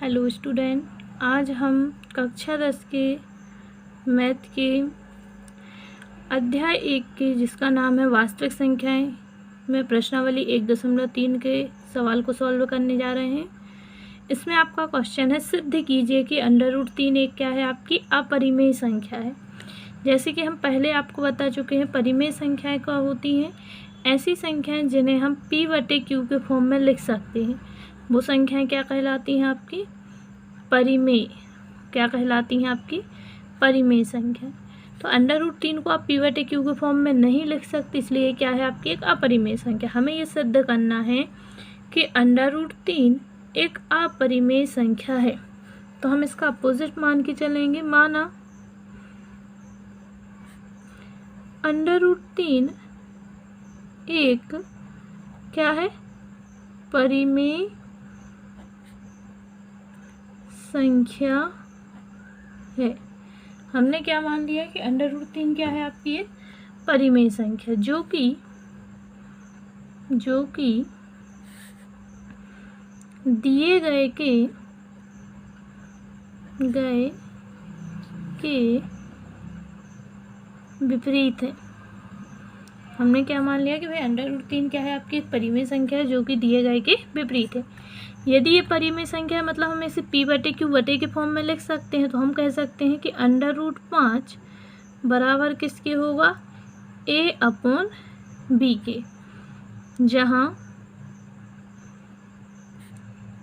Hello student, आज हम कक्षा 10 के मैथ के अध्याय 1 के जिसका नाम है वास्तविक संख्याएं में प्रश्नावली 1.3 के सवाल को सॉल्व करने जा रहे हैं। इसमें आपका क्वेश्चन है, सिद्ध कीजिए कि √3 एक क्या है, आपकी अपरिमेय संख्या है। जैसे कि हम पहले आपको बता चुके हैं, परिमेय संख्याएं क्या होती हैं, ऐसी संख्याएं जिन्हें हम p/q के फॉर्म में लिख सकते हैं। वो संख्याएं क्या कहलाती हैं, आपकी परिमेय। क्या कहलाती हैं, आपकी परिमेय संख्या। तो √3 को आप p/q के फॉर्म में नहीं लिख सकते, इसलिए क्या है, आपकी एक अपरिमेय संख्या। हमें ये सिद्ध करना है कि √3 एक अपरिमेय संख्या है। तो हम इसका अपोजिट मान के चलेंगे। माना √3 एक क्या है, परिमेय संख्या है। हमने क्या मान लिया कि √3 क्या है, आपकी एक परिमेय संख्या जो कि दिए गए के विपरीत है। हमने क्या मान लिया कि भाई √3 क्या है, आपकी एक परिमेय संख्या है जो कि दिए गए के विपरीत है। यदि ये परिमेय संख्या है, मतलब हम इसे p/q के फॉर्म में लिख सकते हैं। तो हम कह सकते हैं कि √5 बराबर किसके होगा, a/b के, जहाँ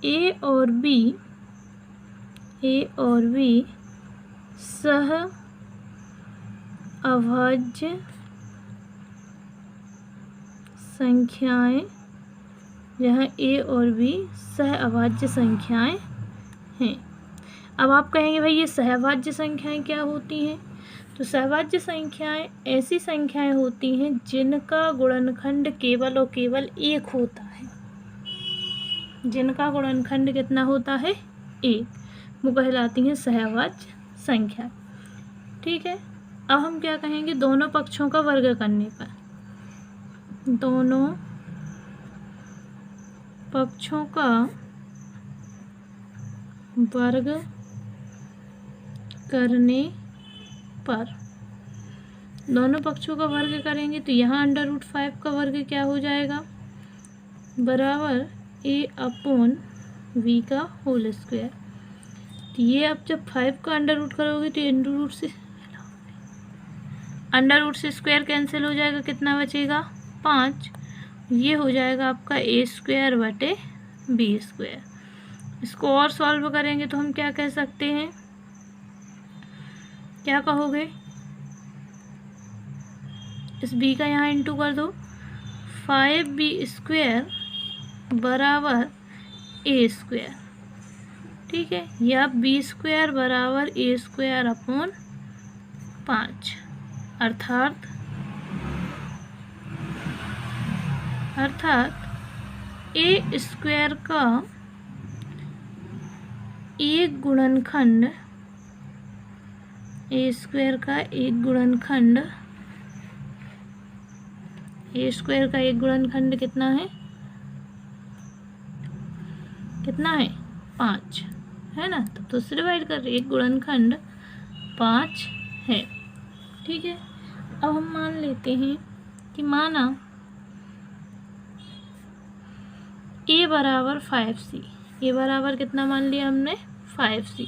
a और b सह अभाज्य संख्याएं, जहाँ a और b सह अभाज्य संख्याएं हैं। अब आप कहेंगे भाई ये सहभाज्य संख्याएं क्या होती हैं। तो सहभाज्य संख्याएं ऐसी संख्याएं होती हैं जिनका गुणनखंड केवल और केवल एक होता है। जिनका गुणनखंड कितना होता है, एक, वो कहलाती हैं सहभाज्य संख्या। ठीक है। अब हम क्या कहेंगे, दोनों पक्षों का वर्ग करने पर, दोनों पक्षों का वर्ग करने पर, दोनों पक्षों का वर्ग करेंगे तो यहाँ √5 का वर्ग क्या हो जाएगा, बराबर a/v का होल स्क्वायर। तो ये आप जब 5 का अंडर करोगे तो अंडर से स्क्वायर कैंसिल हो जाएगा, कितना बचेगा, 5। ये हो जाएगा आपका a²/b²। इसको और सॉल्व करेंगे तो हम क्या कह सकते हैं, क्या कहोगे, इस b का यहाँ इंटू कर दो, 5b² बराबर a²। ठीक है, या b² बराबर a²/5, अर्थात a² का एक गुणनखंड, a² का एक गुणनखंड कितना है, 5 है ना। तो उससे डिवाइड कर रहे, एक गुणनखंड 5 है। ठीक है। अब हम मान लेते हैं कि माना a बराबर 5c, a बराबर कितना मान लिया हमने, 5c,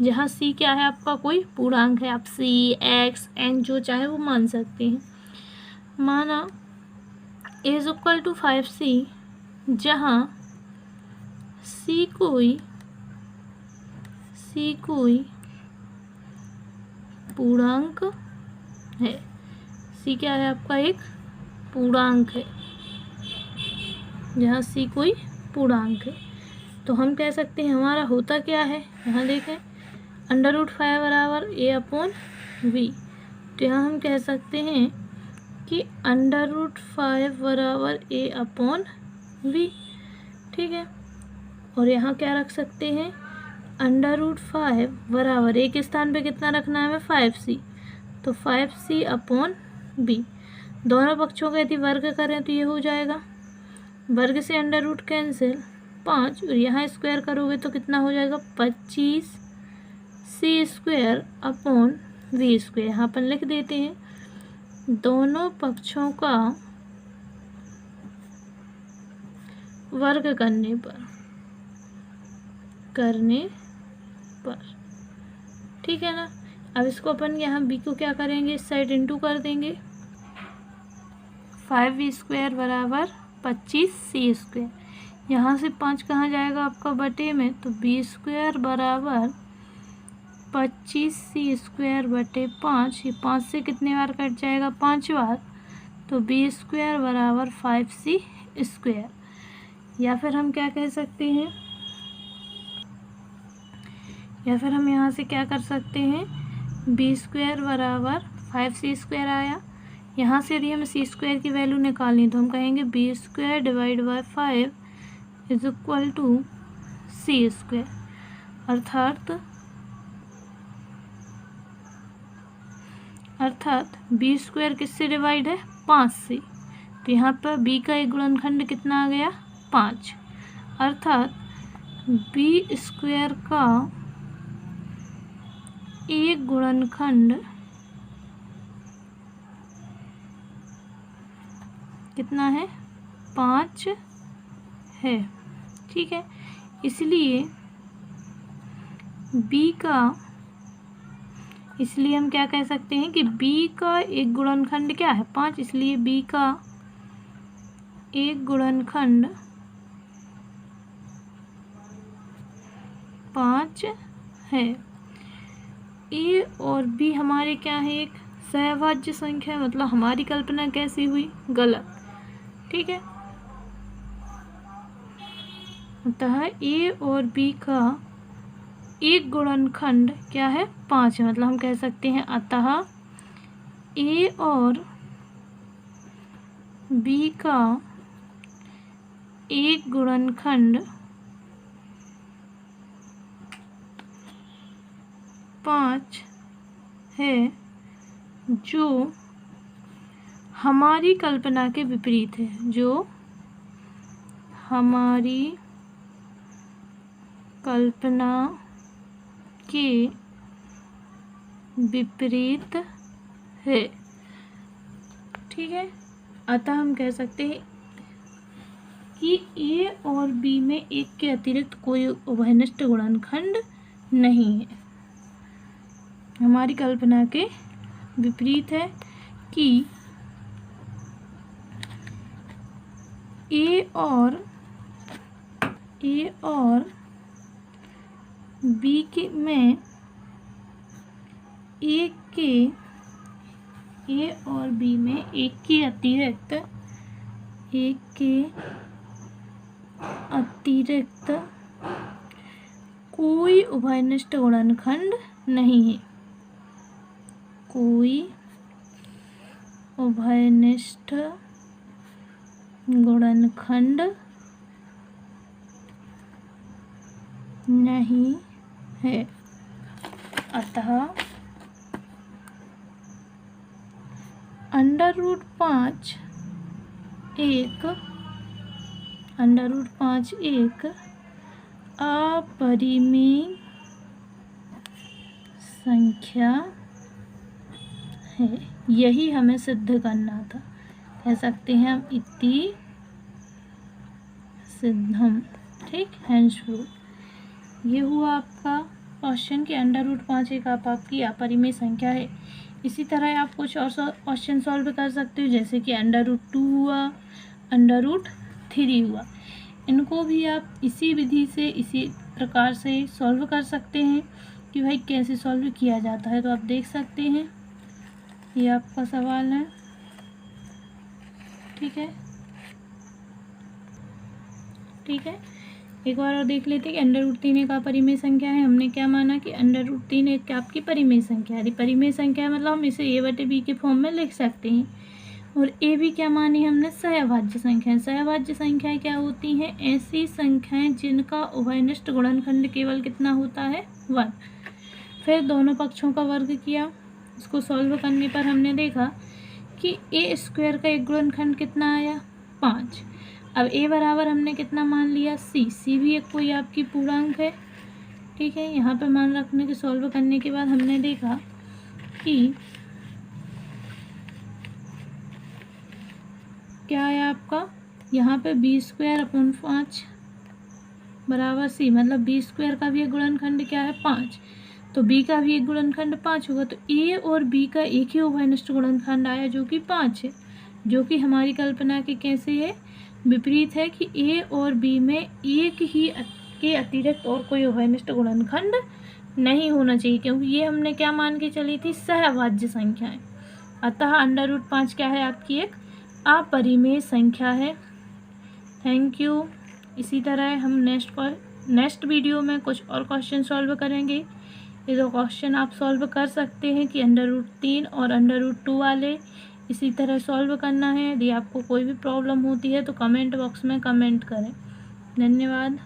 जहाँ c क्या है, आपका कोई पूर्णांक है। आप c, x, n जो चाहे वो मान सकते हैं। माना a = 5c, जहाँ c कोई पूर्णांक है। c क्या है, आपका एक पूर्णांक है, जहाँ c कोई पूर्णांक है। तो हम कह सकते हैं हमारा होता क्या है, यहाँ देखें √5 बराबर a/v। तो यहाँ हम कह सकते हैं कि √5 बराबर a/v। ठीक है। और यहाँ क्या रख सकते हैं, √5 बराबर, एक स्थान पे कितना रखना है हमें, 5c, तो 5c/b। दोनों पक्षों का यदि वर्ग करें तो ये हो जाएगा, वर्ग से √ कैंसिल, 5 और यहाँ स्क्वायर करोगे तो कितना हो जाएगा 25c² अपॉन v²। यहाँ पर लिख देते हैं दोनों पक्षों का वर्ग करने पर ठीक है ना। अब इसको अपन यहाँ b को क्या करेंगे, इस साइड इंटू कर देंगे। 5v² बराबर 25c²। यहाँ से 5 कहाँ जाएगा आपका बटे में, तो b² बराबर 25c² बटे 5। ये 5 से कितने बार कट जाएगा, 5 बार, तो b² बराबर 5c²। या फिर हम क्या कह सकते हैं, या फिर हम यहाँ से क्या कर सकते हैं, b² बराबर 5c² आया। यहाँ से यदि हमें c² की वैल्यू निकालनी तो हम कहेंगे b² divide by 5 is equal to c²। अर्थात b² किससे डिवाइड है, 5 से। तो यहाँ पर b का एक गुणनखंड कितना आ गया, 5। अर्थात b² का एक गुणनखंड कितना है, 5 है। ठीक है, इसलिए हम क्या कह सकते हैं कि b का एक गुणनखंड क्या है, 5। इसलिए b का एक गुणनखंड 5 है। a और b हमारे क्या है, एक सहभाज्य संख्या है, मतलब हमारी कल्पना कैसी हुई, गलत। ठीक है, अतः a और b का एक गुणनखंड क्या है, 5 है। मतलब हम कह सकते हैं अतः a और b का एक गुणनखंड 5 है, जो हमारी कल्पना के विपरीत है, जो हमारी कल्पना के विपरीत है। ठीक है, अतः हम कह सकते हैं कि a और b में एक के अतिरिक्त कोई उभयनिष्ठ गुणनखंड नहीं है। हमारी कल्पना के विपरीत है कि a और b के में एक के अतिरिक्त कोई उभयनिष्ठ गुणनखंड नहीं है, कोई उभयनिष्ठ गुणनखंड नहीं है। अतः √5 एक अपरिमेय संख्या है। यही हमें सिद्ध करना था, कह सकते हैं हम इति सिद्धम। ठीक, हेंस प्रूफ। ये हुआ आपका क्वेश्चन कि √5 एक आपकी अपरिमेय संख्या है। इसी तरह आप कुछ और क्वेश्चन सॉल्व कर सकते हो, जैसे कि √2 हुआ, √3 हुआ। इनको भी आप इसी विधि से, इसी प्रकार से सॉल्व कर सकते हैं कि भाई कैसे सॉल्व किया जाता है। तो आप देख सकते हैं, ये आपका सवाल है। ठीक है, एक बार और देख लेते हैं कि √3 एक अपरिमेय संख्या है। हमने क्या माना कि √3 एक आपकी परिमेय संख्या है। परिमेय संख्या है मतलब हम इसे a/b के फॉर्म में लिख सकते हैं। और ए भी क्या मानी हमने, सहभाज्य संख्या। सहभाज्य संख्याएं क्या होती हैं, ऐसी संख्याएं जिनका उभयनिष्ठ गुणनखंड केवल कितना होता है, 1। फिर दोनों पक्षों का वर्ग किया। इसको सॉल्व करने पर हमने देखा कि a² का एक गुणनखंड कितना आया, 5। अब a बराबर हमने कितना मान लिया, c भी एक कोई आपकी पूर्णांक है, ठीक है। यहाँ पे मान रखने के सॉल्व करने के बाद हमने देखा कि क्या है आपका यहाँ पे b² बराबर c, मतलब b² का भी एक गुणनखंड क्या है 5, तो b का भी एक गुणनखंड 5 होगा। तो a और b का एक ही उभयनिष्ठ गुणनखंड आया जो कि 5 है, जो कि हमारी कल्पना के कैसे है, विपरीत है कि a और b में एक ही के अतिरिक्त और कोई उभयनिष्ठ गुणनखंड नहीं होना चाहिए, क्योंकि ये हमने क्या मान के चली थी, सहभाज्य संख्याएं। अतः √5 क्या है आपकी एक अपरिमेय संख्या है। Thank you. इसी तरह हम नेक्स्ट वीडियो में कुछ और क्वेश्चन सॉल्व करेंगे। ये दो क्वेश्चन आप सॉल्व कर सकते हैं कि √3 और √2 वाले, इसी तरह सॉल्व करना है। यदि आपको कोई भी प्रॉब्लम होती है तो कमेंट बॉक्स में कमेंट करें। धन्यवाद।